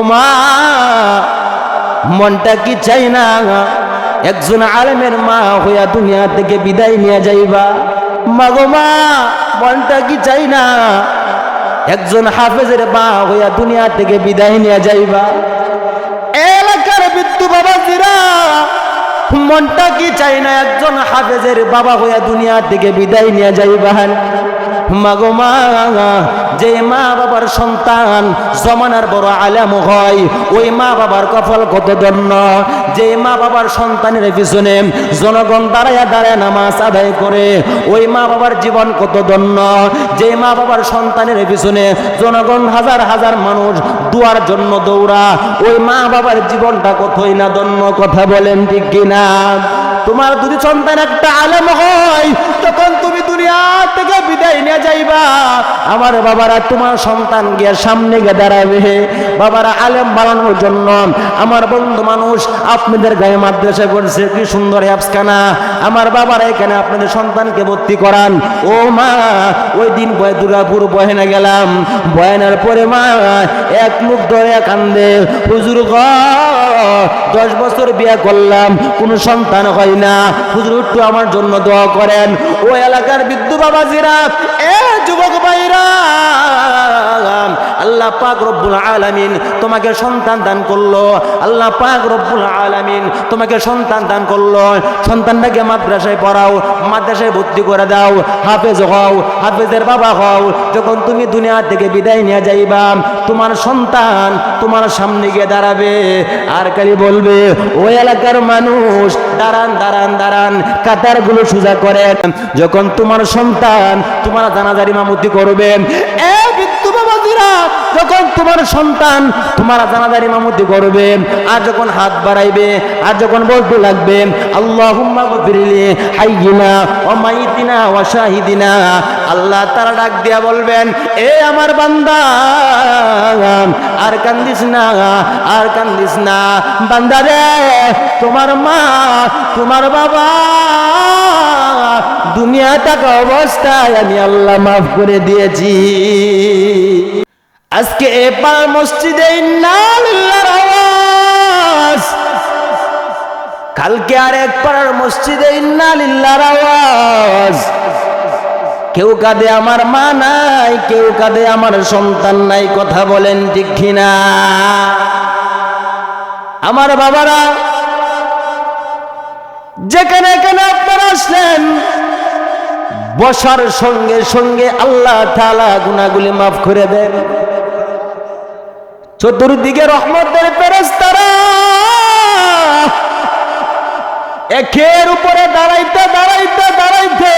মা, মনটা কি চাই না একজন আলেমের মা হইয়া দুনিয়া থেকে বিদায় নিয়ে যাইবা? মা গো মা, মনটা কি চাই না একজন হাফেজের মা হইয়া দুনিয়া থেকে বিদায় নিয়ে যাইবা? এলাকার বৃদ্ধ বাবাজিরা, মনটা কি চাই না একজন হাফেজের বাবা হইয়া দুনিয়া থেকে বিদায় নিয়ে যাইবান? মাগো মা, যে মা বাবার সন্তান জমানার বড় আলেম হয়, ওই মা বাবার কপাল কত ধন্য। যে মা বাবার সন্তানের পিছনে জনগণ দাঁড়ায় দাঁড়ায় নামাজ আদায় করে, ওই মা বাবার জীবন কত ধন্য। যে মা বাবার সন্তানের পিছনে জনগণ হাজার হাজার মানুষ দুয়ার জন্য দৌড়া, ওই মা বাবার জীবনটা কতই না ধন্য। কথা বলেন ঠিক কিনা? তোমার যদি সন্তান একটা আলেম হয়, তখন তুমি দুনিয়া থেকে বিদায় নিয়ে যাইবা, আমার বাবারা তোমার সন্তান গিয়ে সামনে গিয়ে দাঁড়াবে। বাবারা আলেম বানানোর জন্য আমার বন্ধু মানুষ আপনাদের গায়ে মাদ্রাসায় পড়ছে, কি সুন্দর অ্যাপসখানা। আমার বাবারা এখানে আপনাদের সন্তানকে ভর্তি করান। ও মা, ওই দিন দুর্গাপুর বয়ানে গেলাম, বয়ানের পরে মা এক মুখ ধরে কান্দে, হুজুর গ 10 বছর বিয়ে করলাম, কোনো সন্তান হয় না, হুজুর একটু আমার জন্য দোয়া করেন। ও এলাকার বৃদ্ধ বাবাজিরা, এ যুবক ভাইরা, আল্লাহ পাক রব্বুল আলামিন তোমাকে সন্তান দান করলো। আল্লাহ পাক রব্বুল আলামিন তোমাকে সন্তান দান করলো। সন্তানটাকে মাদ্রাসায় পড়াও, মাদ্রাসায় ভর্তি করে দাও, হাফেজ হও, হাফেজের বাবা হও। যখন তুমি দুনিয়া থেকে বিদায় নিয়ে যাইবা, তোমার সন্তান তোমার সামনে গিয়ে দাঁড়াবে আর খালি বলবে, ওই এলাকার মানুষ দাঁড়ান দাঁড়ান দাঁড়ান, কাতারগুলো সোজা করেন। যখন তোমার সন্তান তোমার জানাজার ইমামতি করবে, এ বৃদ্ধ বাবাজিরা, যখন তোমার সন্তান তোমার জানাজার ইমামতি করবে, আর যখন হাত বাড়াইবে, আর যখন বলতে লাগবে আল্লাহুম্মা গফিরলি হাইয়িনা ওয়া মাইতিনা ওয়া শাহিদিনা, আল্লাহ তাআলা ডাক দিয়া বলবেন, এ আমার বান্দা, আর কান্দিস না, আর কান্দিস না বান্দা রে, তোমার মা তোমার বাবা দুনিয়া থাকা অবস্থায় আমি আল্লাহ মাফ করে দিয়েছি। আজকে এবার মসজিদে ইন্না লিল্লাহির আওয়াজ, কালকে আর এক পাড়ার মসজিদে ইন্না লিল্লাহির আওয়াজ। কেউ কাঁদে আমার মা নাই, কেউ কাঁদে আমার সন্তান নাই। কথা বলেন ঠিক কিনা? আমার বাবারা, যেখানে এখানে আপনারা আসলেন, বসার সঙ্গে সঙ্গে আল্লাহ তাআলা গুনাহগুলি মাফ করে দেন। চতুর্দিকে রহমতের ফেরেশতারা একের উপরে দাঁড়াইতে দাঁড়াইতে দাঁড়াইতে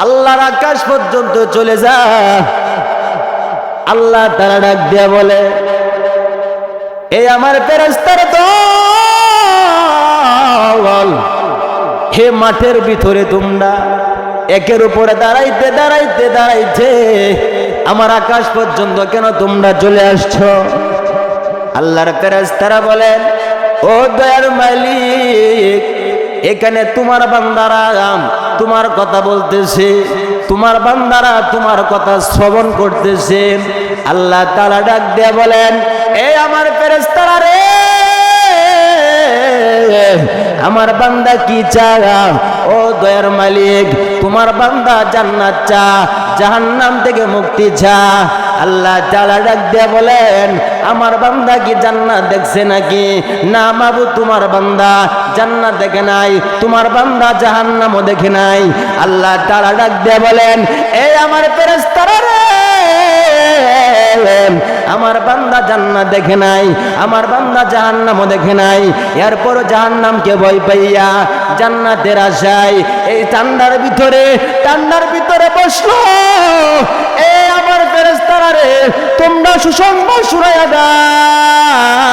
আল্লাহর আকাশ পর্যন্ত চলে যা। আল্লাহ তাআলা ডাক দিয়া বলে, এই আমার ফেরেশতারা দল, হে মাঠের ভিতরে তোমরা একের উপরে দাঁড়াইতে দাঁড়াইতে দাঁড়াইতে আমার আকাশ পর্যন্ত কেন তোমরা চলে আসছো? আল্লাহর ফেরেশতারা বলেন, ও দয়ার মালিক, এখানে তোমার বান্দারা তোমার কথা বলতেছে, তোমার বান্দারা তোমার কথা শ্রবণ করতেছে। আল্লাহ তাআলা ডাক দিয়ে বলেন, এই আমার ফেরেশতারা রে, আমার বান্দা কি চায়? ও দয়ার মালিক, তোমার বান্দা জান্নাত চা, জাহান্নাম থেকে মুক্তি চা। আল্লাহ তাআলা ডাক দিয়ে বলেন, আমার বান্দা কি জান্নাত দেখছে নাকি? না মাবুদ, তোমার বান্দা জান্নাত দেখে নাই, তোমার বান্দা জাহান্নামও দেখে নাই। আল্লাহ তাআলা ডাক দিয়ে বলেন, এই আমার ফেরেশতারা রে, আমার বান্দা জান্নাত দেখে নাই, আমার বান্দা জাহান্নামও দেখে নাই, এরপর জাহান্নামকে ভয় পাইয়া জান্নাতের আশায় এই ঠান্ডার ভিতরে বসলো। এই আমার ফেরেশতারা রে, তোমরা সুসংবাদ শুনাইয়া দাও,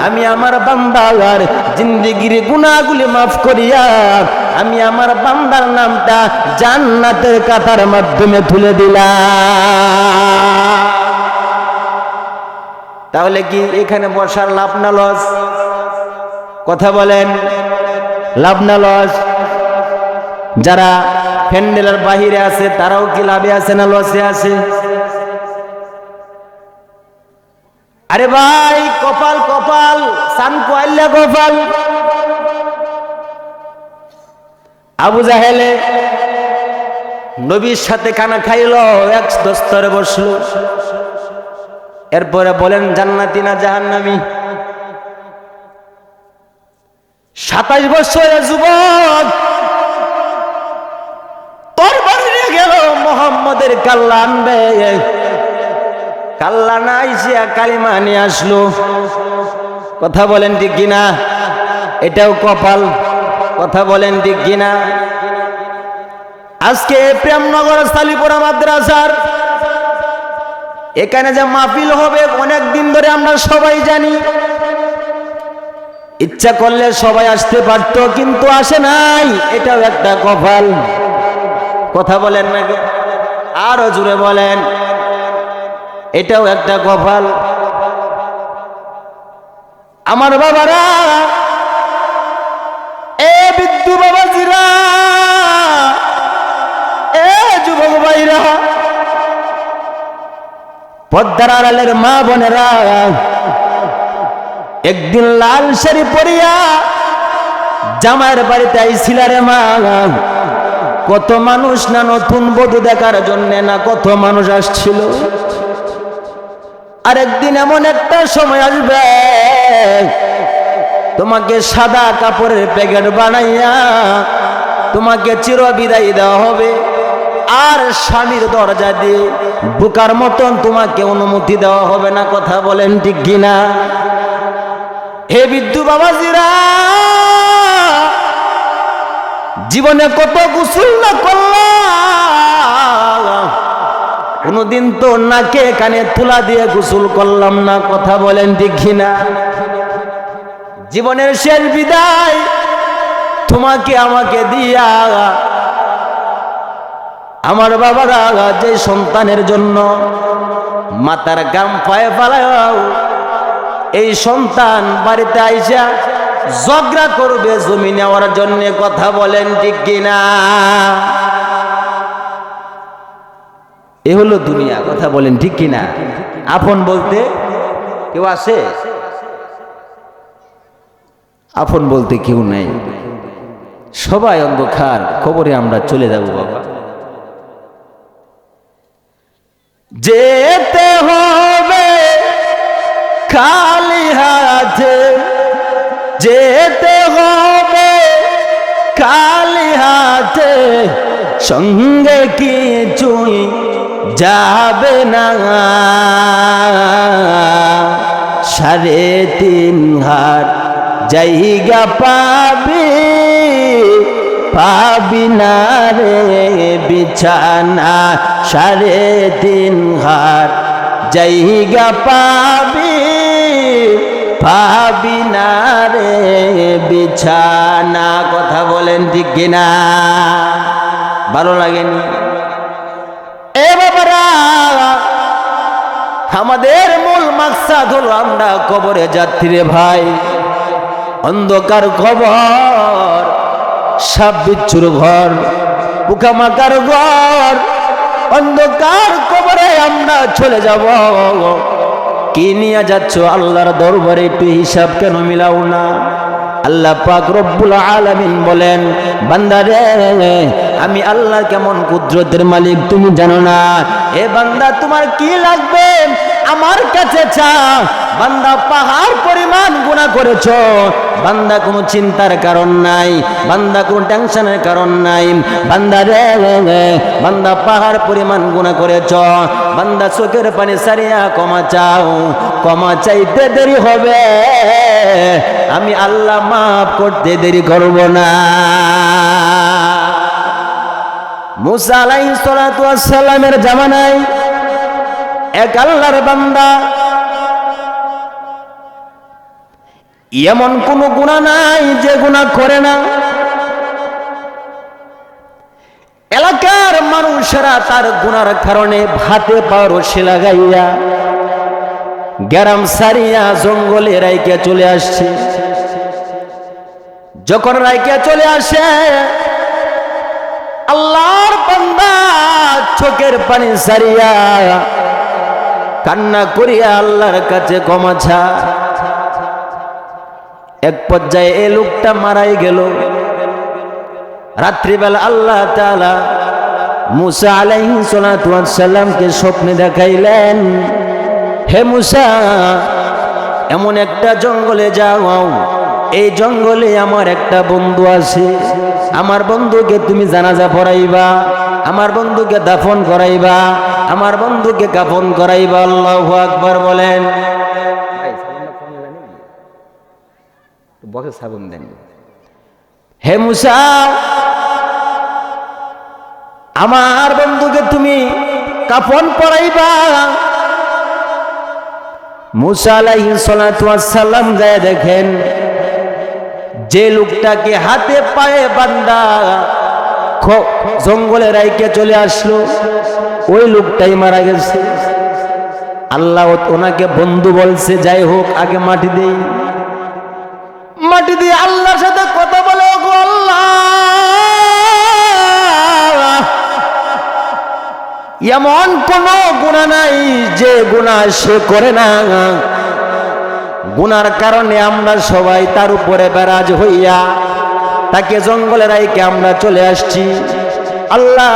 আমি আমার বান্দার জিন্দেগির গুনাহগুলি মাফ করিয়া আমি আমার বান্দার নামটা জান্নাতের কাতার মাধ্যমে তুলে দিলাম। তাহলে কি এখানে বসার লাভ না লস? কথা বলেন, লাভ না লস? যারা প্যান্ডেলের বাহিরে আছে তারাও কি লাভে আছে না লসে আছে? আরে ভাই কপাল কপাল সান কোয়াল্লা কপাল। আবু জাহেলে নবীর সাথে খানা খাইলো, এক দস্তরে বসলো, এরপরে বলেন জান্নাতি না জাহান্নামী। 27 বছরের যুবক তরবারি নিয়ে গেল মুহাম্মদের কাল্লা আনবে, কাল্লা না আইসিয়া কালিমা নিয়ে আসলো। কথা বলেন ঠিক কিনা? এটাও কপাল। কথা বলেন ঠিক কিনা? আজকে প্রেমনগর সালিপুরা মাদ্রাসার এখানে যে মাহফিল হবে অনেক দিন ধরে আমরা সবাই জানি। ইচ্ছা করলে সবাই আসতে পারত, কিন্তু আসে নাই, এটাও একটা কপাল। কথা বলেন নাকি? আরো জোরে বলেন, এটাও একটা কপাল। আমার বাবারা, এ বিদ্যু বাবাজিরা, এ যুবক ভাইরা, পদ্মার আড়ালের মা বোনেরা, একদিন লাল শাড়ি পরিয়া জামাইয়ের বাড়িতে আইছিল রে মা। কত মানুষ না নতুন বধূ দেখার জন্য না কত মানুষ আসছিল। আরেকদিন এমন একটা সময় আসবে তোমাকে সাদা কাপড়ের প্যাকেট বানাইয়া তোমাকে চির বিদায় দেওয়া হবে, আর স্বামীর দরজা দিয়ে বোকার মতন তোমাকে অনুমতি দেওয়া হবে না। কথা বলেন ঠিক কিনা? হে বিদ্যু বাবাজিরা, জীবনে কত গোসল না করলাম, কোনদিন তো নাকে কানে তুলা দিয়ে গোসল করলাম না। কথা বলেন ঠিক কিনা? জীবনের শেষ বিদায় তোমাকে আমাকে দিয়া আমার বাবারা যে সন্তানের জন্য মাতার গাম পায়ে ফালাও, এই সন্তান বাড়িতে আইসা ঝগড়া করবে জমি নেওয়ার জন্য। কথা বলেন ঠিক কিনা? এ হলো দুনিয়া। কথা বলেন ঠিক কিনা? আপন বলতে কেউ আছে? আপন বলতে কেউ নাই, সবাই অন্ধকার, কবরে আমরা চলে যাব বাবা। যেতে হবে খালি হাতে, যেতে হবে খালি হাতে, সঙ্গে কিছুই যাবে না। 3.5 হাত জায়গা পাবি, পাবি না রে বিছানা। 3.5 হাত জায়গা পাবি, পাবি না রে বিছানা। কথা বলেন ঠিক কিনা? ভালো লাগেনি? এ বাবারা, আমাদের মূল মাকসাদ হলো আমরা কবরে যাত্রী রে ভাই। অন্ধকার কবর, সাপ বিচ্ছুর ঘর, পোকামাকার ঘর, অন্ধকার কবরে আমরা চলে যাব। কি নিয়ে যাচ্ছ আল্লাহর দরবারে একটু হিসাব কেন মিলাও না? আল্লাহ পাক রব্বুল আলামিন বলেন, বান্দা রে, আমি আল্লাহ কেমন কুদরতের মালিক তুমি জানো না? এ বান্দা, তোমার কি লাগবে আমার কাছে চা। বান্দা, পাহাড় পরিমাণ গুনাহ করেছো, বান্দা কোনো চিন্তার কারণ নাই, বান্দা কোনো টেনশনের কারণ নাই। বান্দা রে, বান্দা পাহাড় পরিমাণ গুনাহ করেছো, বান্দা চোখের পানি সারিয়া ক্ষমা চাও। ক্ষমা চাইতে দেরি হবে, আমি আল্লাহ মাফ করতে দেরি করব না। মুসা আলাইহিস সালাতু ওয়াস সালামের জামানায় এক আল্লাহর বান্দা, এমন কোন গুনাহ নাই যে গুনাহ করে না। এলাকার মানুষেরা তার গুনার কারণে ভাতে পা রশি লাগাইয়া গ্রাম সারিয়া জঙ্গলে রাইকে চলে আসছে। যখন রাইকে চলে আসে, আল্লাহর বান্দা চোখের পানি সারিয়া কান্না করিয়া আল্লাহর কাছে ক্ষমা চা। এক পর্যায়ে এই লোকটা মারাই গেল। রাত্রিবেলা আল্লাহ তাআলা মুসা আলাইহিস সালাতু ওয়াস সালামকে স্বপ্নে দেখাইলেন, হে মুসা, এমন একটা জঙ্গলে যাও, এই জঙ্গলে আমার একটা বন্ধু আছে, আমার বন্ধুকে তুমি জানাজা পড়াইবা, আমার বন্ধুকে দাফন করাইবা, আমার বন্ধুকে কাফন করাইবা। আল্লাহু আকবার বলেন। হে মুসা, আমার বন্ধুকে তুমি কাফন পরাইবা। মুসা আলাইহিস সালাতু ওয়াস সালাম যায় দেখেন, যে লোকটাকে হাতে পায়ে বাঁধা জঙ্গলে রাইকে চলে আসলো, ওই লোকটাই মারা গেছে। আল্লাহ ওনাকে বন্ধু বলছে, যাই হোক আগে মাটি দেই। মাটি দিয়ে আল্লাহর সাথে কথা বলে, ওগো আল্লাহ, এমন কোন গুনাহ নাই যে গুনাহ সে করে না, গুনার কারণে আমরা সবাই তার উপরে বেরাজ হইয়া তাকে জঙ্গলে রাইকে আমরা চলে আসছি। আল্লাহ,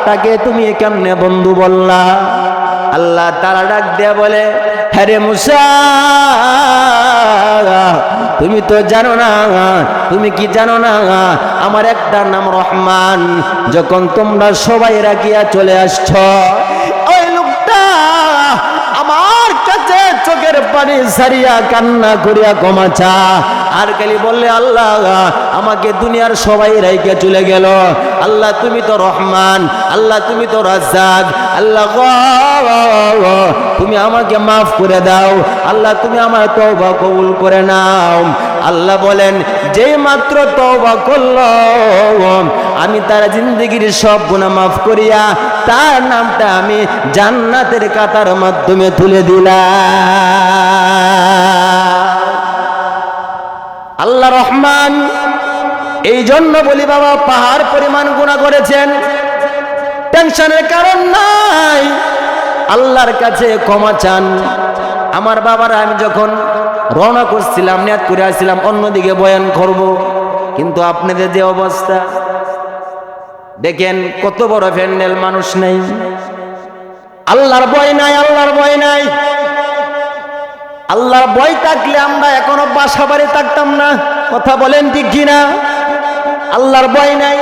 তাকে তুমি কেমনে বন্ধু বললা? আল্লাহ তাআলা ডাক দিয়া বলে, হ্যাঁ রে মুসা, তুমি তো জানো না, তুমি কি জানো না, আমার একটা নাম রহমান। যখন তোমরা সবাই রাখিয়া চলে আসছ, ওই লোকটা আমার কাছে চোখের পানি সারিয়া কান্না করিয়া ক্ষমা চা, আর খালি বললে, আল্লাহ, আমাকে দুনিয়ার সবাই রাইকে চলে গেল, আল্লাহ তুমি তো রহমান, আল্লাহ তুমি তো রাজ্জাক, আল্লাহ তুমি আমাকে মাফ করে দাও, আল্লাহ তুমি আমার তওবা কবুল করে নাও। আল্লাহ বলেন, যেই মাত্র তওবা করলো, আমি তার জিন্দেগির সব গুনাহ মাফ করিয়া তার নামটা আমি জান্নাতের কাতার মাধ্যমে তুলে দিলাম। আল্লাহ রহমান, এই জন্য বলি বাবা, পাহাড় পরিমাণ গুনাহ করেছেন, টেনশনের কারণ নাই, আল্লাহর কাছে ক্ষমা চান। আমার বাবারা, আমি যখন রওনা করছিলাম, নিয়ত করে আসছিলাম অন্যদিকে বয়ান করব, কিন্তু আপনাদের যে অবস্থা দেখেন, কত বড় প্যান্ডেল, মানুষ নেই, আল্লাহর ভয় নাই, আল্লাহর ভয় নাই। আল্লাহর ভয় থাকলে আমরা এখনো বাসা বাড়ি থাকতাম না, কথা বলেন ঠিক কিনা? আল্লাহর ভয় নাই।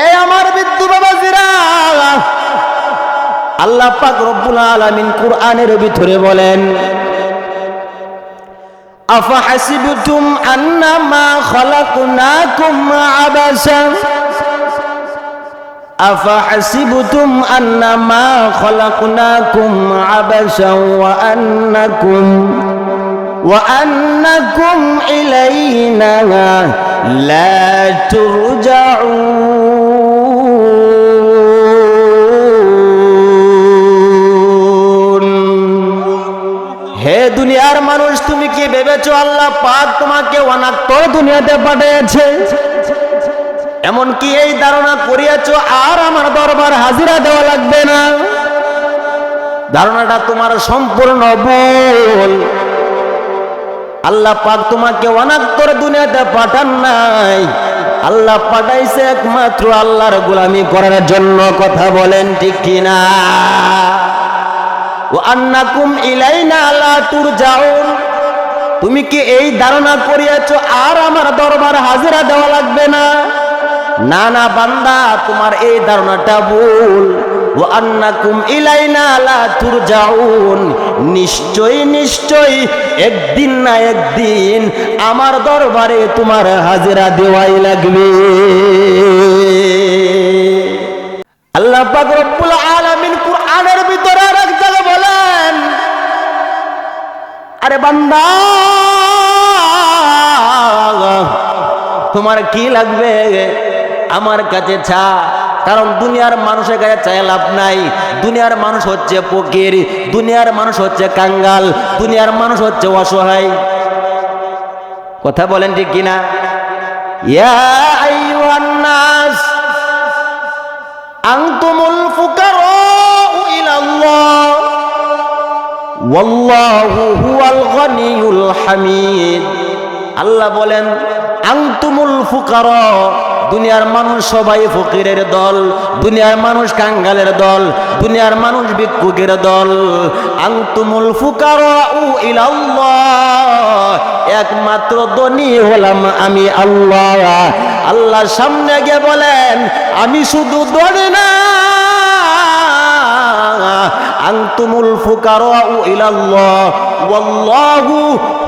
এই আমার বিদ্যু বাবাজিরা, আল্লাহ পাক রব্বুল আলামিন কুরআনের ভিতরে বলেন, আফাহাসিবতুম আন্নামা খালাকনাকুম আবাসা, আফাহাসিবতুম আন্নামা খালাকনাকুম আবাসা ওয়া আন্নাকুম ইলাইনা লা তুরজাউন। হে দুনিয়ার মানুষ, তুমি কি ভেবেছো আল্লাহ পাক তোমাকে অনাত্তর দুনিয়াতে পাঠিয়েছে? এমনকি এই ধারণা করিয়াছো আর আমার দরবার হাজিরা দেওয়া লাগবে না? ধারণাটা তোমার সম্পূর্ণ ভুল। আল্লাহ পাক তোমাকে অনাত্তর দুনিয়াতে পাঠান নাই, আল্লাহ পাঠাইছে একমাত্র আল্লাহর গোলামি করার জন্য, কথা বলেন ঠিক কিনা? ওয়া আন্নাকুম ইলাইনা লা তুরজাউন। তুমি কি এই ধারণা করিয়াছো আর আমার দরবার হাজিরা দেওয়া লাগবে না? না না বান্দা, তোমার এই ধারণাটা ভুল। ওয়া আন্নাকুম ইলাইনা লা তুরজাউন, নিশ্চয় নিশ্চয় একদিন না একদিন আমার দরবারে তোমার হাজিরা দেওয়াই লাগবে। আল্লাহ পাক রব্বুল আলামিন কুরআনের ভিতরে আর এক জায়গায় বলেন, আরে বান্দা, তোমার কি লাগবে আমার কাছে চা। কারণ দুনিয়ার মানুষের কাছে চাই লাভ নাই। দুনিয়ার মানুষ হচ্ছে ফকির, দুনিয়ার মানুষ হচ্ছে কাঙ্গাল, দুনিয়ার মানুষ হচ্ছে অসহায়, কথা বলেন ঠিক কিনা? ইয়া আইয়ুহান নাস আনতুমুল ফুকারাউ ইলা ইলাল্লাহ ওয়াল্লাহু হুয়াল গনিয়ুল হামিদ। আল্লাহ বলেন আনতুমুল ফুকারা, দুনিয়ার মানুষ সবাই ফকিরের দল, দুনিয়ার মানুষ কাঙ্গালের দল, দুনিয়ার মানুষ ভিক্ষুকের দল। আনতুমুল ফুকারা ইলাল্লাহ, একমাত্র ধনী হলাম আমি আল্লাহ। আল্লাহ সামনে গিয়ে বলেন আমি শুধু ধনী না, আনতুমুল ফুকারা ইলাল্লাহ ওয়াল্লাহু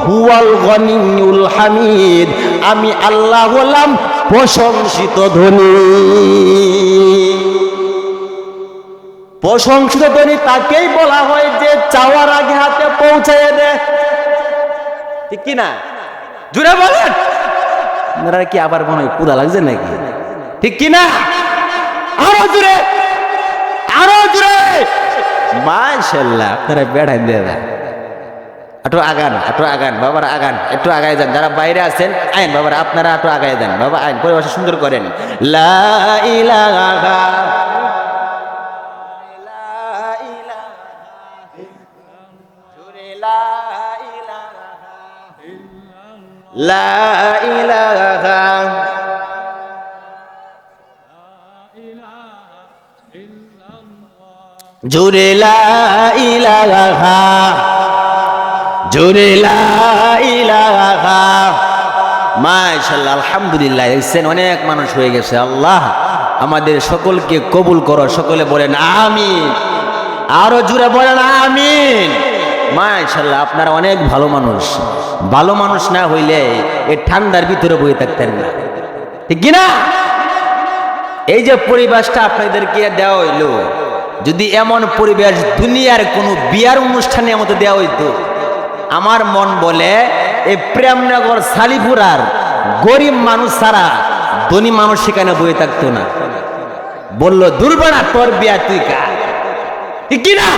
হুয়াল গনিয়ুল হামিদ, আমি আল্লাহ হলাম প্রশংসিত ধনী। প্রশংসিত ধনী তাকেই বলা হয় যে চাওয়ার আগে হাতে পৌঁছায় দেয়, ঠিক কি না? জুড়ে বলেন, আপনারা কি আবার মনে হয় ক্ষুধা লাগছে নাকি? ঠিক কি না? আরো জুড়ে, আরো জুড়ে। মাশাআল্লাহ, আপনারা বেড়াই দিয়ে দেন। একটু আগান, একটু আগান বাবার, আগান, একটু আগায় যান। যারা বাইরে আছেন আইন বাবার, আপনারা একটু আগায় যান বাবা, আইন পরিবেশ সুন্দর করেন। লা ইলাহা লা ইলাহা জোরে লা ইলাহা, জোরে লা ইলাহা। মাশাআল্লাহ, আলহামদুলিল্লাহ। দেখছেন অনেক মানুষ হয়ে গেছে। আল্লাহ আমাদের সকলকে কবুল করো। সকলে বলেন আমিন, আরো জোরে বলেন আমিন। মাশাআল্লাহ, আপনারা অনেক ভালো মানুষ। ভালো মানুষ না হইলে এই ঠান্ডার ভিতরে বসে থাকতেন না, ঠিক কিনা? এই যে পরিবেশটা আপনাদেরকে দেওয়া হইল, যদি এমন পরিবেশ দুনিয়ার কোনো বিয়ার অনুষ্ঠানের মতো দেওয়া হইতো, আমার মন বলে এই প্রেমনগর সালিপুরার গরিব মানুষ ছাড়া ধনী মানুষ সেখানে বয়ে থাকতো না। বললো দুর্বানা তোর বিয়া তুই কা, ঠিক কিনা?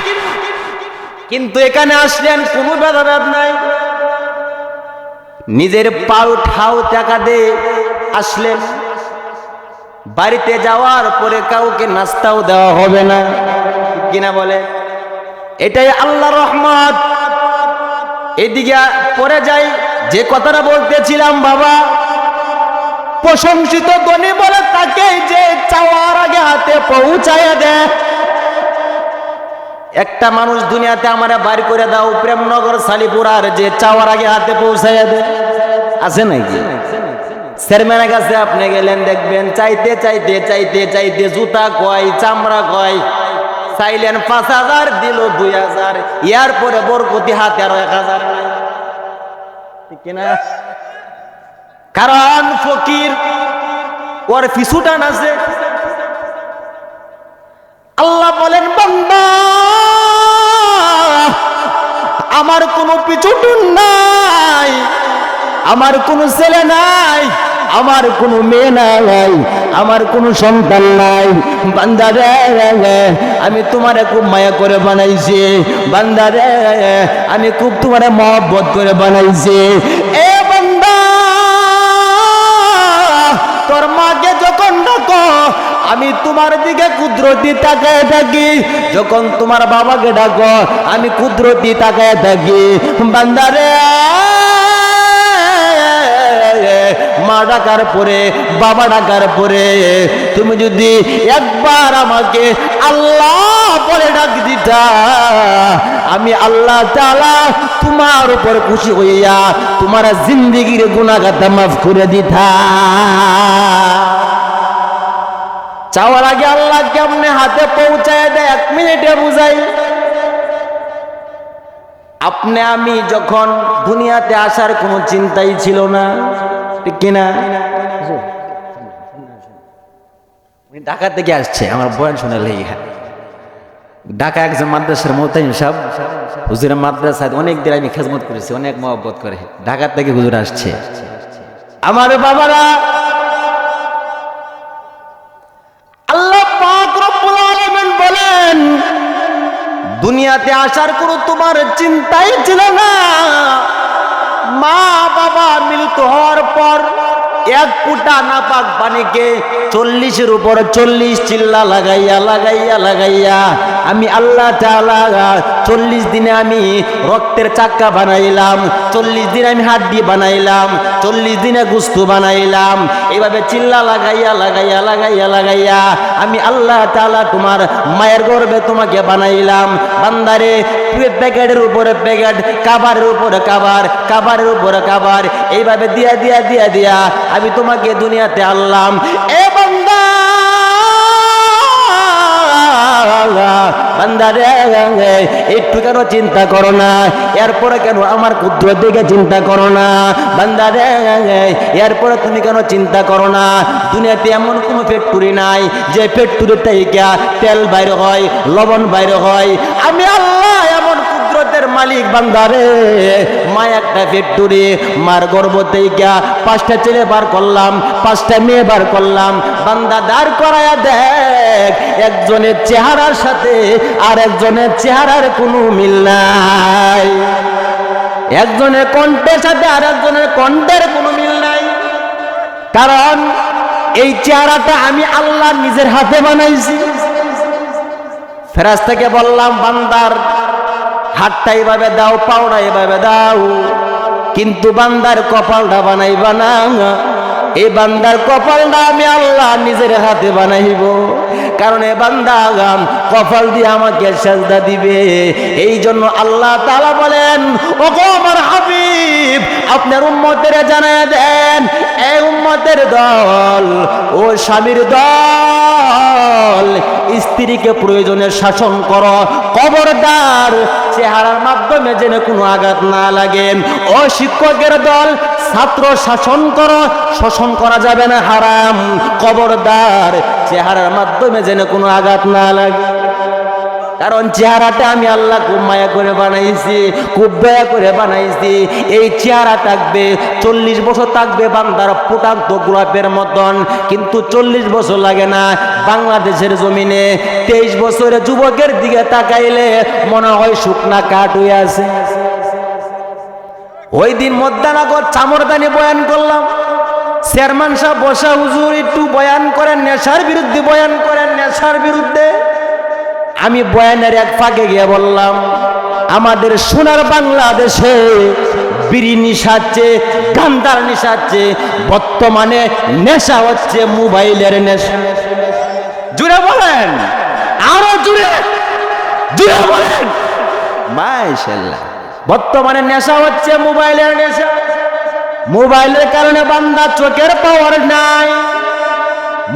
কিন্তু এখানে আসলেন কোনো ভেদাভেদ নাই, নিজের পাও ঠাও টাকা দিয়ে আসলেন। বাড়িতে যাওয়ার পরে কাউকে নাস্তাও দেওয়া হবে না, কিনা বলে? এটাই আল্লাহর রহমত। এদিকে পরে যাই, যে কথাটা বলতেছিলাম বাবা, প্রশংসিত ধনী বলে তাকে যে চাওয়ার আগে হাতে পৌঁছায় দেয়। একটা মানুষ দুনিয়াতে আমারে বাড়ি করে দাও প্রেমনগর সালিপুরার, যে চাওয়ার আগে হাতে পৌঁছায় দেয় আছে নাকি? চেয়ারম্যানের কাছে আপনি গেলেন, দেখবেন চাইতে চাইতে চাইতে চাইতে জুতা কয়, চামড়া কয়, চাইলেন ৫,০০০, দিল ২,০০০, ইয়ার পরে বরকতি হাতে আরো ১,০০০, ঠিক কিনা? কারণ ফকির ওর পিছুটান আছে। আল্লাহ বলেন বান্দা আমার কোনো পিছুটান নাই, আমার কোনো ছেলে নাই, আমার কোনো মেয়ে নাই, আমার কোনো সন্তান নাই। বান্দা রে আমি তোমারে খুব মায়া করে বানাইছি, বান্দা রে আমি খুব তোমারে মহব্বত করে বানাইছি। এ বান্দা তোর মাকে যখন ডাকো আমি তোমার দিকে কুদরতি তাকায় থাকি, যখন তোমার বাবাকে ডাকো আমি কুদরতি তাকায় থাকি। বান্দা রে মা ডাকার পরে, বাবা ডাকার পরে তুমি যদি একবার আমাকে আল্লাহ বলে ডাক দিতা, আমি আল্লাহ তাআলা তোমার উপর খুশি হইয়া তোমার জিন্দেগির গুনাহগাতা মাফ করে দিতা। চাওয়ার আগে আল্লাহ কেমনে হাতে পৌঁছায় দেয় ১ মিনিটে বুঝাই। আপনি আমি যখন দুনিয়াতে আসার কোনো চিন্তাই ছিল না, ঠিক কিনা? ঢাকা থেকে আসছে আমার বয়ান শোনা লেগে। ঢাকা একজন মাদ্রাসার মোতাইম সাহেব, হুজুরের মাদ্রাসায় অনেক দিন আমি খেজমত করেছি, অনেক মহব্বত করে। ঢাকা থেকে হুজুর আসছে। আমার বাবারা, আল্লাহ পাক রব্বুল আলামিন বলেন দুনিয়াতে আসার কোনো তোমার চিন্তাই ছিল না। মা বাবা মৃত্যু হওয়ার পর এক ফুটা নাপাক পানিকে 40-এর উপরে 40 চিল্লা লাগাইয়া লাগাইয়া লাগাইয়া আমি আল্লাহ তাআলা 40 দিনে আমি রক্তের চাক্কা বানাইলাম, 40 দিনে আমি হাড্ডি বানাইলাম, 40 দিনে গোশত বানাইলাম। এইভাবে চিল্লা লাগাইয়া লাগাইয়া লাগাইয়া লাগাইয়া আমি আল্লাহ তাআলা তোমার মায়ের গর্ভে তোমাকে বানাইলাম। বান্দারে প্যাকেটের উপরে প্যাকেট, কাবারের উপরে কাবার, কাবারের উপরে কাবার, এইভাবে দিয়া দিয়া দিয়া দিয়া আমি তোমাকে দুনিয়াতে আনলাম। এ বান্দা বান্দারে একটু কেন চিন্তা করো না? এরপরে কেন আমার কুদরত দিকে চিন্তা করো না? বান্দারে এরপরে তুমি কেন চিন্তা করো না? দুনিয়াতে এমন কোনো ফ্যাক্টরি নাই যে ফ্যাক্টরি থেকে তেল বাইর হয়, লবণ বাইর হয়। আমি আল্লাহ এমন কুদরতের মালিক। বান্দারে মা একটা ফ্যাক্টরি, মার গর্ভ থেকে 5টা ছেলে বার করলাম, 5টা মেয়ে বার করলাম। বান্দা দাঁড় করায়া দেখ, একজনের চেহারার সাথে আর একজনের চেহারার কোনো মিল নাই, একজনের কণ্ঠের সাথে আর একজনের কণ্ঠের কোনো মিল নাই। কারণ এই চেহারাটা আমি আল্লাহ নিজের হাতে বানাইছি। ফেরেশতাকে বললাম বান্দার হাতটা এভাবে দাও, পাওটা এভাবে দাও, কিন্তু বান্দার কপালটা বানাইবা না। এই বান্দার কপালটা আমি আল্লাহ নিজের হাতে বানাইব। কারণ এই বান্দা কপাল দিয়ে আমাকে সেজদা দিবে। এই জন্য আল্লাহ তাআলা বলেন, ওগো আমার হাবিব, আপনার উম্মতের জানায়া দেন, এই উম্মতের দল, ও স্বামীর দল, স্ত্রীকে প্রয়োজনে শাসন করো, খবরদার চেহারার মাধ্যমে যেন কোনো আঘাত না লাগে। ও শিক্ষকের দল, ছাত্র শাসন করো, শোষণ করা যাবে না, হারাম, খবরদার চেহারার মাধ্যমে যেন কোনো আঘাত না লাগে। কারণ চেহারাটা আমি আল্লাহ খুব মায়া করে বানাইছি, খুব দয়া করে বানাইছি। এই চেহারা থাকবে 40 বছর থাকবে বান্দার ফুটান্ত গোলাপের মতন, কিন্তু 40 বছর লাগে না। বাংলাদেশের জমিনে 23 বছরের যুবকের দিকে তাকাইলে মনে হয় শুকনা কাঠ হয়ে আছে। ওই দিন মধ্যাহ্নগর চামরদানি বয়ান করলাম, চেয়ারম্যান সাহেব বসা, হুজুর একটু বয়ান করেন, নেশার বিরুদ্ধে বয়ান করেন, নেশার বিরুদ্ধে। আমি বয়ানের এক ফাঁকে গিয়ে বললাম, আমাদের সোনার বাংলাদেশে বিড়ি নিশাচ্ছে, গান্ধার নিশাচ্ছে, বর্তমানে নেশা হচ্ছে মোবাইলের নেশা। জুড়ে বলেন, আরো জুড়ে জুড়ে বলেন, মাশাআল্লাহ। বর্তমানে নেশা হচ্ছে মোবাইলের নেশা। মোবাইলের কারণে বান্দার চোখের পাওয়ার নাই,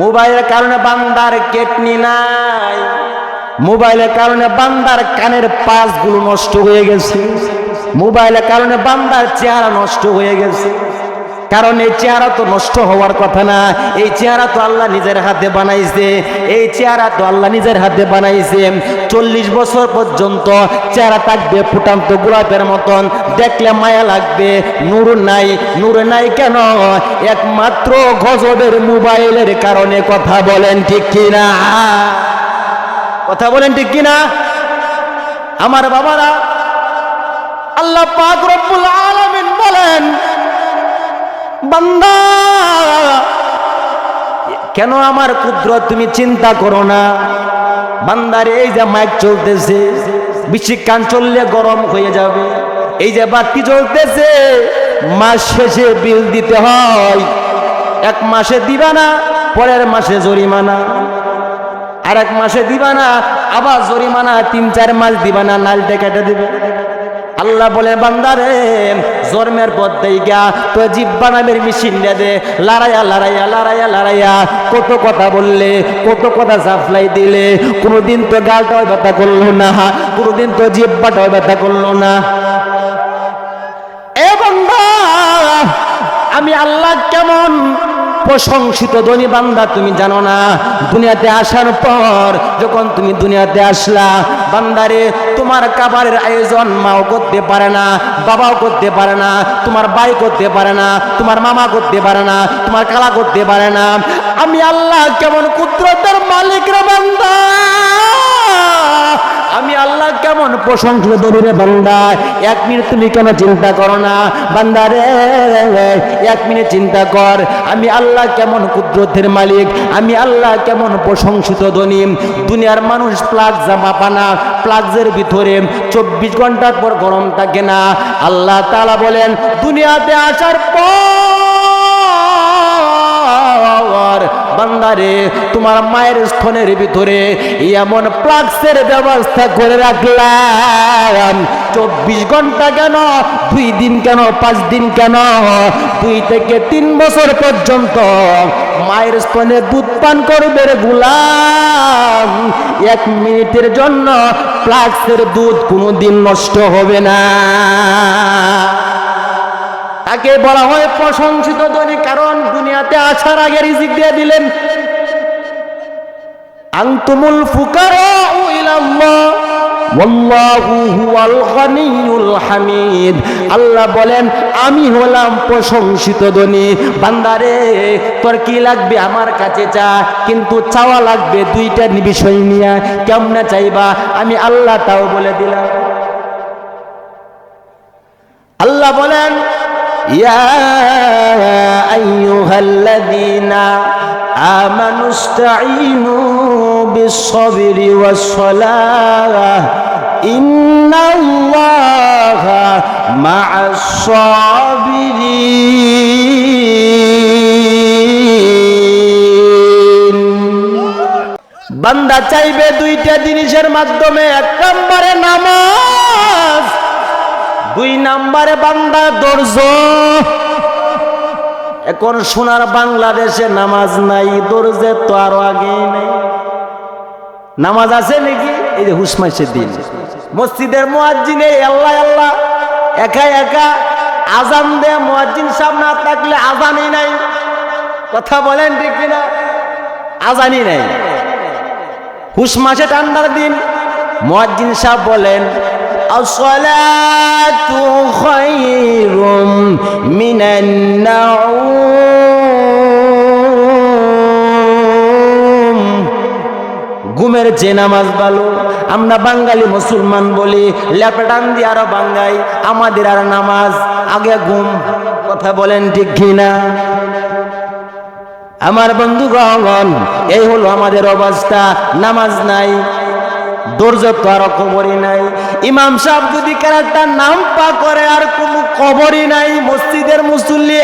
মোবাইলের কারণে বান্দার কিডনি নাই, মোবাইলের কারণে বান্দার কানের পাশগুলো নষ্ট হয়ে গেছে, মোবাইলের কারণে বান্দার চেহারা নষ্ট হয়ে গেছে। কারণ এই চেহারা তো নষ্ট হওয়ার কথা না, এই চেহারা তো আল্লাহ নিজের হাতে বানাইছে, এই চেহারা তো আল্লাহ নিজের হাতে বানাইছে। 40 বছর পর্যন্ত চেহারা থাকবে ফুটান্ত গোলাপের মতন, দেখলে মায়া লাগবে। নূর নাই, নূর নাই কেন? একমাত্র গজবের মোবাইলের কারণে। কথা বলেন ঠিক কিনা? কথা বলেন ঠিক কিনা? আমার বাবারা, আল্লাহ পাক রব্বুল আলামিন বলেন, বান্দা কেন আমার কুদরত তুমি চিন্তা করো না? বান্দারে এই যে মাইক চলতেছে, বেশিক্ষণ চললে গরম হয়ে যাবে। এই যে বাতি চলতেছে, মাস শেষে বিল দিতে হয়। 1 মাসে দিবা না, পরের মাসে জরিমানা, আর 1 মাসে দিবা না, আবার জরিমানা, 3-4 মাস দিবা না, নালটা কেটে দিবে। আল্লাহ বলে, বান্দারে জন্মের পর দেইগা তো জিব্বা নামের মেশিন দে, লড়াইয়া লড়াইয়া লড়াইয়া লড়াইয়া কত কথা বললে, কত কথা সাপ্লাই দিলে, কোনোদিন তো গালটাও ব্যথা করলো না, কোনোদিন তো জিব্বাটাও ব্যথা করলো না। এ বান্দা, আমি আল্লাহ কেমন প্রশংসিত ধনী বান্দা তুমি জানো না? দুনিয়াতে আসার পর যখন তুমি দুনিয়াতে আসলা, বান্দারে তোমার কাবারের আয়োজন মাও করতে পারে না, বাবাও করতে পারে না, তোমার ভাই করতে পারে না, তোমার মামা করতে পারে না, তোমার খালা করতে পারে না। আমি আল্লাহ কেমন কুদরতের মালিক রে বান্দা! আমি আল্লাহ কেমন প্রশংসিত ধনী রে বান্দা, 1 মিনিট তুমি কেন চিন্তা করো না বান্দা রে, 1 মিনিট চিন্তা কর আমি আল্লাহ কেমন কুদরতের মালিক, আমি আল্লাহ কেমন প্রশংসিত ধনী। দুনিয়ার মানুষ প্লাগ জামা পানা, প্লাগের ভিতরে 24 ঘন্টার পর গরম থাকে না। আল্লাহ তাআলা বলেন দুনিয়াতে আসার পর বান্দারে তোমার মায়ের স্তনের ভিতরে এমন প্লাগসের ব্যবস্থা করে রাখলাম, 24 ঘন্টা কেন, 2 দিন কেন, 5 দিন কেন, 2 থেকে 3 বছর পর্যন্ত মায়ের স্তনে দুধ পান করবে রে গোলাম। 1 মিনিটের জন্য প্লাগসের দুধ কোনোদিন নষ্ট হবে না। তাকে বলা হয় প্রশংসিত ধনী, কারণ দুনিয়াতে আসার আগে রিজিক দিয়ে দিলেন। আনতুমুল ফুকারাউ ইলাল্লাহ ওয়াল্লাহু হুয়াল গনিয়ুল হামিদ। আল্লাহ বলেন আমি হলাম প্রশংসিত ধনী। বান্দারে তোর কি লাগবে আমার কাছে চা, কিন্তু চাওয়া লাগবে 2টা বিষয় নিয়ে। কেমনে চাইবা আমি আল্লাহ তাও বলে দিলাম। আল্লাহ বলেন ইয়া আইয়ুহাল্লাযীনা আমানু ইসতাঈনু বিস-সাবরি ওয়াস-সালাহ ইন্নাল্লাহা মা'আস-সাবিরিন। বান্দা চাইবে 2টা জিনিসের মাধ্যমে। 1 নম্বরে নামাজ, 2 নম্বরে বান্দা ধৈর্য। এখন সোনার বাংলাদেশে নামাজ নাই, ধৈর্যের তো আরো আগেই নাই। নামাজ আছে নাকি? এই যে হুসমাইশের দিন মসজিদের মুয়াজ্জিনে আল্লাহ আল্লাহ একা একা আজান দেয়, মুয়াজ্জিন সাহেব না থাকলে আজানই নাই। কথা বলেন ঠিক কিনা? আজানই নাই। হুস মাসে ঠান্ডার দিন মুয়াজ্জিন সাহেব বলেন আসসালাতু খায়রুম মিনান নাউম। ঘুমের যে নামাজ ভালো। আমরা বাঙালি মুসলমান বলি লেপটান দিয়ে আরো বাঙ্গাই, আমাদের আর নামাজ আগে ঘুম। কথা বলেন ঠিক কিনা? আমার বন্ধুগণ এই হলো আমাদের অবস্থা। নামাজ নাই, ধৈর্য তো আর কবরই নাই। ইমাম সাহেব যদি একটা নাম পা করে আর কোন কবরই নাই। মসজিদের মুসল্লি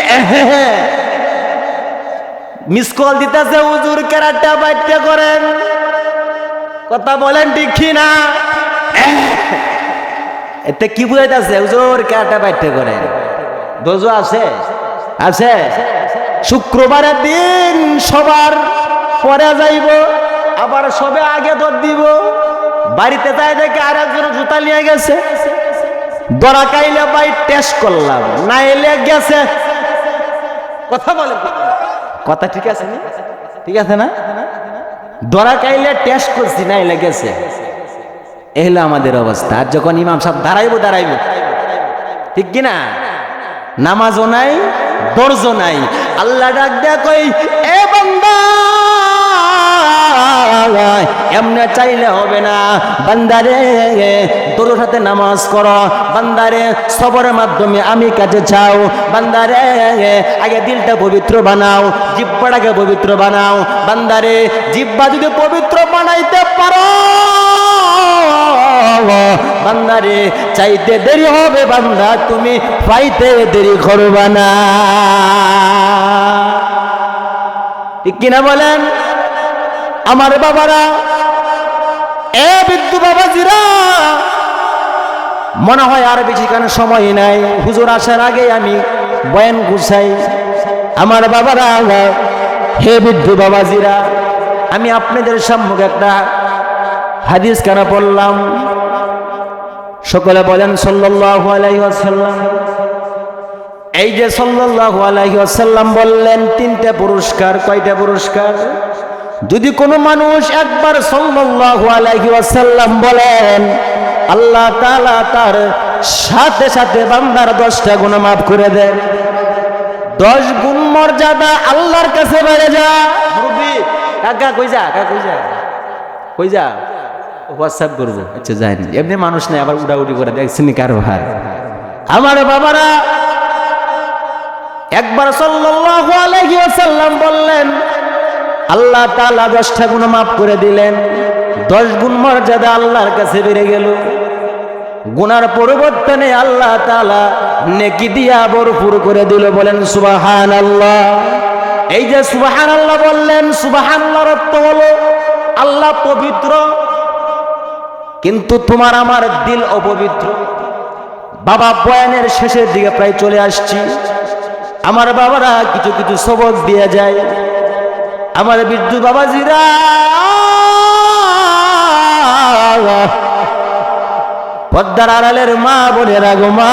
মিস কল দিতেছে হুজুর কেরাটা বাইতে করেন। কথা বলেন ঠিক কিনা? এতে কি বুঝাইতেছে হুজুর কেরাটা বাইতে করেন? ধৈর্য আছে? আছে। শুক্রবারের দিন সবার পরে যাইব, আবার সবে আগে দর দিব। বাড়িতে যাই দেখে আর একজন জুতা নিয়ে গেছে, দরা কাইলে ভাই টেস্ট করলাম, না এলে গেছে। কথা বলে কথা ঠিক আছে না? ঠিক আছে না? দরা কাইলে টেস্ট করছি, না এলে গেছে। এই হলো আমাদের অবস্থা। আর যখন ইমাম সাহেব দাঁড়াইবো ঠিক কিনা? নামাজও নাই, ধৈর্য নাই। আল্লাহ ডাক দেয়া কই এ বান্দা এমনে চাইলে হবে না। বান্দারে তোর সাথে নামাজ করো, বান্দারে সবরের মাধ্যমে আমি কাছে চাও। বান্দারে আগে দিলটা পবিত্র বানাও, জিহ্বাটাকে পবিত্র বানাও। বান্দারে জিহ্বা যদি পবিত্র বানাইতে পারো বান্দারে চাইতে দেরি হবে, বান্দা তুমি পাইতে দেরি করবা না। ঠিক কিনা বলেন আমার বাবারা? এ বিদ্যু বাবাজিরা, মনে হয় আর বেশি কেন সময় নাই। হুজুর আসার আগে আমি বয়ান গুছাই। আমার বাবারা, হে বিদ্যু বাবাজিরা, আমি আপনাদের সম্মুখে একটা হাদিস কেন পড়লাম? সকলে বলেন সাল্লাল্লাহু আলাইহি ওয়াসাল্লাম। এই যে সাল্লাল্লাহু আলাইহি ওয়াসাল্লাম বললেন 3টে পুরস্কার। কয়টা পুরস্কার? যদি কোনো মানুষ একবার সাল্লাল্লাহু আলাইহি ওয়াসাল্লাম বলেন, আল্লাহ তাআলা তার সাথে সাথে বান্দার 10টা গুনাহ মাফ করে দেন। 10 গুণ মর্যাদা আল্লাহর কাছে বেড়ে যায়। মুরব্বি কাকা কই যা, কাকা কই যা, কই যা? হোয়াটসঅ্যাপ করবো, আচ্ছা যায়নি, এমনি মানুষ নেই আবার উড়াউড়ি করে দেখছেন কার ভাই। আমার বাবারা, একবার সাল্লাল্লাহু আলাইহি ওয়াসাল্লাম বললেন আল্লাহ তাআলা 10টা গুনাহ মাফ করে দিলেন, 10 গুণ মর্যাদা আল্লাহর কাছে বেড়ে গেল। গুনার পরিবর্তনে আল্লাহ তাআলা নেকি দিয়া ভরপুর করে দিল। বলেন সুবহানাল্লাহ। এই যে সুবহানাল্লাহ বললেন, সুবহানাল্লাহর অর্থ হলো আল্লাহ পবিত্র, কিন্তু তোমার আমার দিল অপবিত্র। বাবা, বয়ানের শেষের দিকে প্রায় চলে আসছি। আমার বাবারা কিছু কিছু সবক দিয়ে যায়। আমার বিদ্যু বাবাজিরা, পদ্মার আড়ালের মা বলে রাগো মা,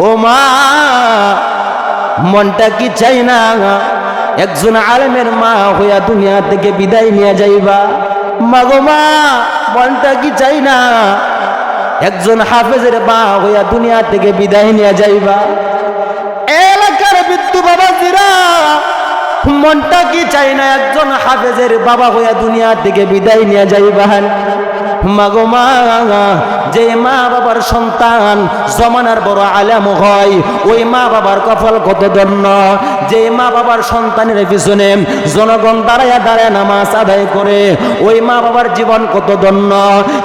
ও মা, মনটা কি চাই না একজন আলেমের মা হইয়া দুনিয়া থেকে বিদায় নিয়ে যাইবা? মাগো মা, মনটা কি চাই না একজন হাফেজের মা হইয়া দুনিয়া থেকে বিদায় নিয়ে যাইবা? এলাকার বিদ্যু বাবাজিরা, মনটা কি চাই না একজন হাফেজের বাবা হইয়া দুনিয়া থেকে বিদায় নিয়ে যাইবান? মাগো মা, যে মা বাবার সন্তান জমানার বড় আলেম হয়, ওই মা বাবার কপাল কত ধন্য। যে মা বাবার সন্তানের পিছনে জনগণ দাঁড়ায়া দাঁড়ায় নামাজ আদায় করে, ওই মা বাবার জীবন কত ধন্য।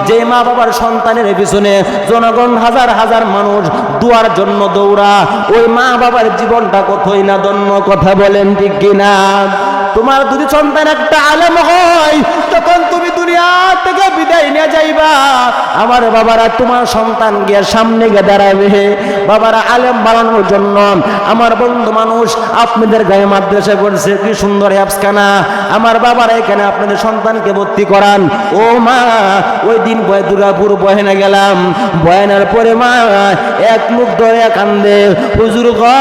যে মা বাবার সন্তানের পিছনে জনগণ হাজার হাজার মানুষ দুয়ার জন্য দৌড়া, ওই মা বাবার জীবনটা কতই না ধন্য। কথা বলেন ঠিক কিনা? তোমার যদি সন্তান একটা আলেম হয়, তখন তুমি দুনিয়া থেকে বিদায় নিয়ে যাইবা, আমার বাবারা তোমার সন্তান গিয়ে সামনে গিয়ে দাঁড়াবে। বাবারা, আলেম বানানোর জন্য আমার বন্ধু মানুষ আপনাদের গায়ে মাদ্রাসা করছে, কি সুন্দর অ্যাপসখানা। আমার বাবারা এখানে আপনাদের সন্তানকে ভর্তি করান। ও মা, ওই দিন দুর্গাপুর বয়ানে গেলাম, বয়ানের পরে মা এক মুখ ধরে কান্দে, হুজুর গো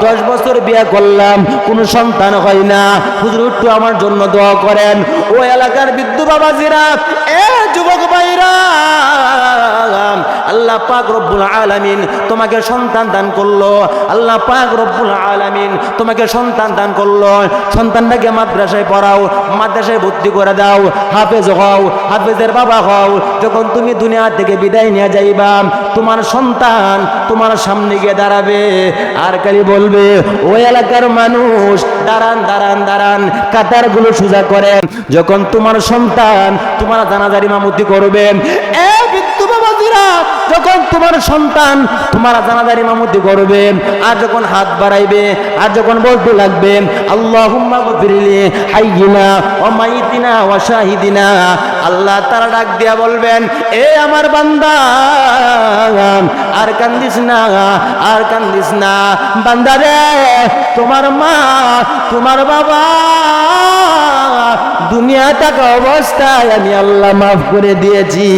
10 বছর বিয়ে করলাম, কোনো সন্তান হয় না, হুজুর একটু আমার জন্য দোয়া করেন। ও এলাকার বিদ্যু বাবাজিরা, এ যুবক ভাইরা, আল্লাহ পাক রব্বুল আলামিন তোমাকে সন্তান দান করলো। আল্লাহ পাক রব্বুল আলামিন তোমাকে সন্তান দান করলো। সন্তানটাকে মাদ্রাসায় পড়াও, মাদ্রাসায় ভর্তি করে দাও, হাফেজ হও, হাফেজের বাবা হও। যখন তুমি দুনিয়া থেকে বিদায় নিয়ে যাইবা, তোমার সন্তান তোমার সামনে গিয়ে দাঁড়াবে আর খালি বলবে, ওই এলাকার মানুষ দাঁড়ান দাঁড়ান দাঁড়ান, কাতারগুলো সোজা করেন। যখন তোমার সন্তান তোমার জানাজার ইমামতি করবে, এ বিদ্যু বাবাজিরা, যখন তোমার সন্তান তোমার জানাজার ইমামতি করবে, আর যখন হাত বাড়াইবে, আর যখন বলতে লাগবে আল্লাহুম্মা গফিরলি হাইয়িনা ওয়া মাইতিনা ওয়া শাহিদিনা, আল্লাহ তাআলা ডাক দিয়া বলবেন, এ আমার বান্দা, আর কান্দিস না, আর কান্দিস না বান্দা রে, তোমার মা তোমার বাবা দুনিয়া থাকা অবস্থায় আমি আল্লাহ মাফ করে দিয়েছি।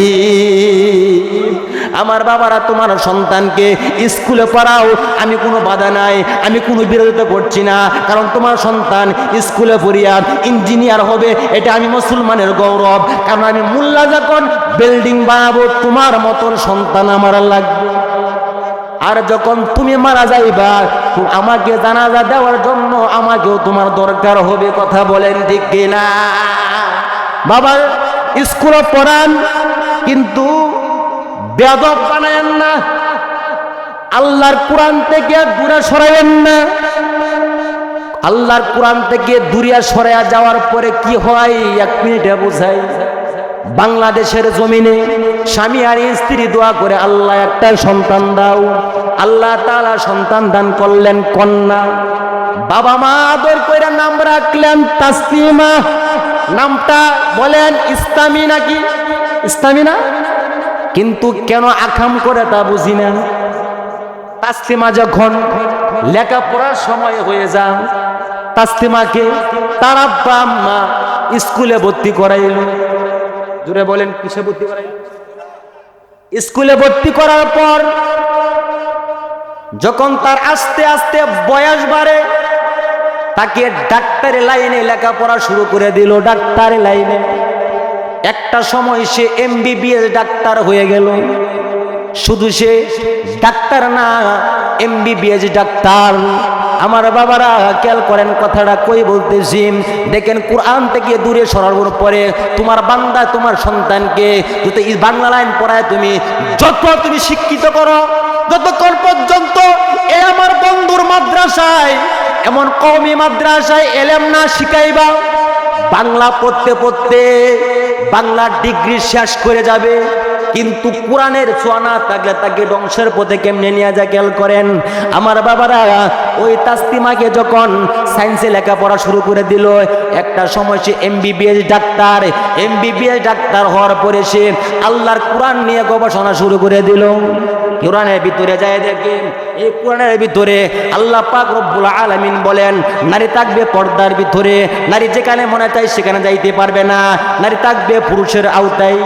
আমার বাবারা, তোমার সন্তানকে স্কুলে পড়াও, আমি কোনো বাধা নাই, আমি কোনো বিরোধিতা করছি না, কারণ তোমার সন্তান স্কুলে পড়িয়া ইঞ্জিনিয়ার হবে, এটা আমি মুসলমানের গৌরব। কারণ আমি মোল্লা যখন বিল্ডিং বানাবো, তোমার মতন সন্তান আমার লাগবে। আর যখন তুমি মারা যাইবা, আমাকে জানাজা দেওয়ার জন্য আমাকেও তোমার দরকার হবে। কথা বলেন ঠিক কিনা? বাবা, স্কুলে পড়ান, কিন্তু বেয়াদব বানায়েন না, আল্লাহর কোরআন থেকে দূরে সরাইয়েন না। আল্লাহর কোরআন থেকে দূরে সরাইয়া যাওয়ার পরে কি হয় 1 মিনিটে বোঝাই। বাংলাদেশের জমিনে স্বামী আর স্ত্রী দোয়া করে, আল্লাহ একটা সন্তান দাও। আল্লাহ তাআলা সন্তান দান করলেন কন্যা। বাবা মা আদর করে নাম রাখলেন তাসলিমা। নামটা বলেন ইসলামী নাকি? ইসলামী না? কিন্তু কেন আকাম করে তা বুঝি না। তাসলিমা যখন লেখাপড়ার সময় হয়ে যান, তাসলিমাকে তার আব্বা আম্মা স্কুলে ভর্তি করাইল। জুড়ে বলেন, কিসে ভর্তি করাইল? স্কুলে ভর্তি করার পর যখন তার আস্তে আস্তে বয়স বাড়ে, তাকে ডাক্তারের লাইনে লেখাপড়া শুরু করে দিল। ডাক্তারের লাইনে একটা সময় সে MBBS ডাক্তার হয়ে গেল। শুধু সে ডাক্তার না, MBBS ডাক্তার। আমার বাবারা খেয়াল করেন কথাটা কই বলতেছি। দেখেন কোরআন থেকে দূরে সরানোর পরে তোমার বান্দা তোমার সন্তানকে যদি এই বাংলা লাইন পড়ায় তুমি যত তুমি শিক্ষিত করো, যতক্ষণ পর্যন্ত এই আমার বন্ধুর মাদ্রাসায় এমন কওমি মাদ্রাসায় এলেম না শিখাইবা, বাংলা পড়তে পড়তে বাংলার ডিগ্রি শেষ করে যাবে, কিন্তু কোরআনের ছোঁয়া না থাকলে তাকে ধ্বংসের পথে কেমনে নিয়ে যায় খেয়াল করেন। আমার বাবারা ওই তাসলিমাকে যখন সায়েন্সে লেখাপড়া শুরু করে দিল, একটা সময় সে এমবিবিএস ডাক্তার হওয়ার পরে সে আল্লাহর কোরআন নিয়ে গবেষণা শুরু করে দিল। কোরআনের ভিতরে যায় দেখে এই কোরআনের ভিতরে আল্লাহ পাক রব্বুল আলামিন বলেন নারী থাকবে পর্দার ভিতরে, নারী যেখানে মনে চায় সেখানে যাইতে পারবে না, নারী থাকবে পুরুষের আওতায়।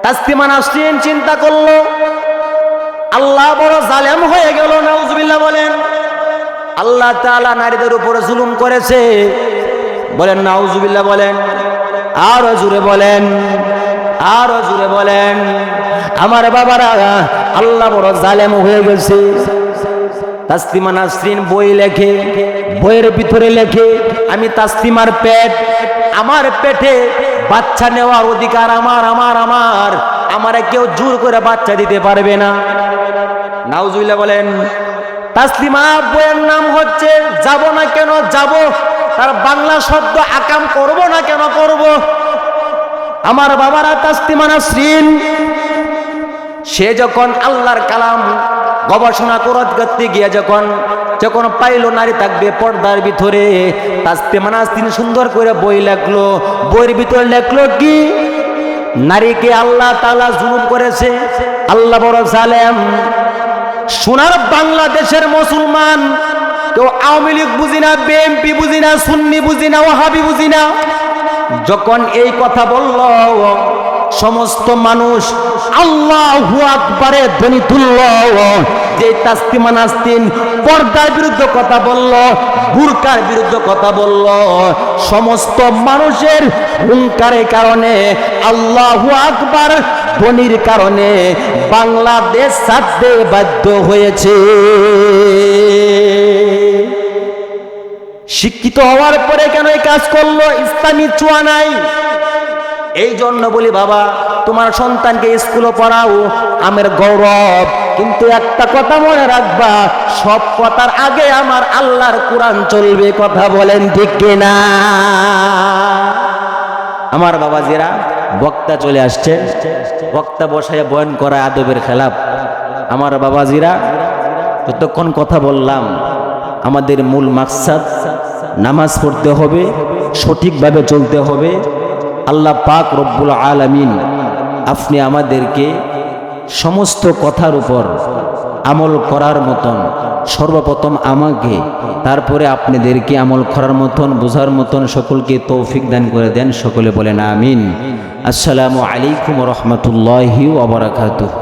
তাসলিমা নাসরিন চিন্তা করলো আল্লাহ বড় জালেম হয়ে গেল, নাউজুবিল্লাহ বলেন। আল্লাহ তাআলা নারীদের উপরে জুলুম করেছে, বলেন নাউজুবিল্লাহ বলেন, আরো জোরে বলেন, আরো জোরে বলেন। আমার বাবারা আল্লাহ বড় জালেম হয়ে গেছে। তাসলিমা নাসরিন বই লেখে, বইয়ের ভিতরে লেখে আমি তাসলিমার পেট, আমার পেটে বাচ্চা নেওয়ার অধিকার আমার আমার আমার আমারে কেউ জোর করে বাচ্চা দিতে পারবে না। নাউজুবিল্লাহ বলেন। তাসলিমা বইয়ের নাম হচ্ছে যাব না কেন যাব, তার বাংলা শব্দ আকাম করব না কেন করব। আমার বাবারা তাসলিমা নাসরিন সে যখন আল্লাহর কালাম গবেষণা করতে গিয়ে যখন পাইল নারী থাকবে পর্দার ভিতরে, তাসলিমা নাসরিন সুন্দর করে বই লেখলো। বইয়ের ভিতরে লেখলো কি নারীকে আল্লাহ তাআলা জুলুম করেছে, আল্লাহ বড় জালেম। সোনার বাংলাদেশের মুসলমান কেউ আওয়ামী লীগ বুঝি না, বিএনপি বুঝি না, সুন্নি বুঝি না, ওয়াহাবি বুঝি না, যখন এই কথা বলল সমস্ত মানুষ আল্লাহু আকবারে ধ্বনি তুলল। যে তাসলিমা নাসরিন পর্দার বিরুদ্ধে কথা বলল, বুরকার বিরুদ্ধে কথা বলল, সমস্ত মানুষের হুঙ্কারের কারণে আল্লাহু আকবার ধ্বনির কারণে বাংলাদেশ ছাড়তে বাধ্য হয়েছে। শিক্ষিত হওয়ার পরে কেন এই কাজ করলো? ইসলামী ছোঁয়া নাই। এই জন্য বলি বাবা তোমার সন্তানকে স্কুলে পড়াও আমের গৌরব, কিন্তু একটা কথা মনে রাখবা সব কথার আগে আমার আল্লাহর কোরআন চলবে। কথা বলেন ঠিক কিনা? আমার বাবাজিরা বক্তা চলে আসছে, বক্তা বসায় বয়ান করা আদবের খেলাফ। আমার বাবাজিরা যতক্ষণ কথা বললাম আমাদের মূল মাকসাদ নামাজ পড়তে হবে, সঠিকভাবে চলতে হবে। আল্লাহ পাক রব্বুল আলামিন আপনি আমাদেরকে সমস্ত কথার উপর আমল করার মতন সর্বপ্রথম আমাকে, তারপরে আপনাদেরকে আমল করার মতন বোঝার মতন সকলকে তৌফিক দান করে দেন। সকলে বলেন আমিন। আসসালামু আলাইকুম ওয়া রাহমাতুল্লাহি ওয়া বারাকাতুহু।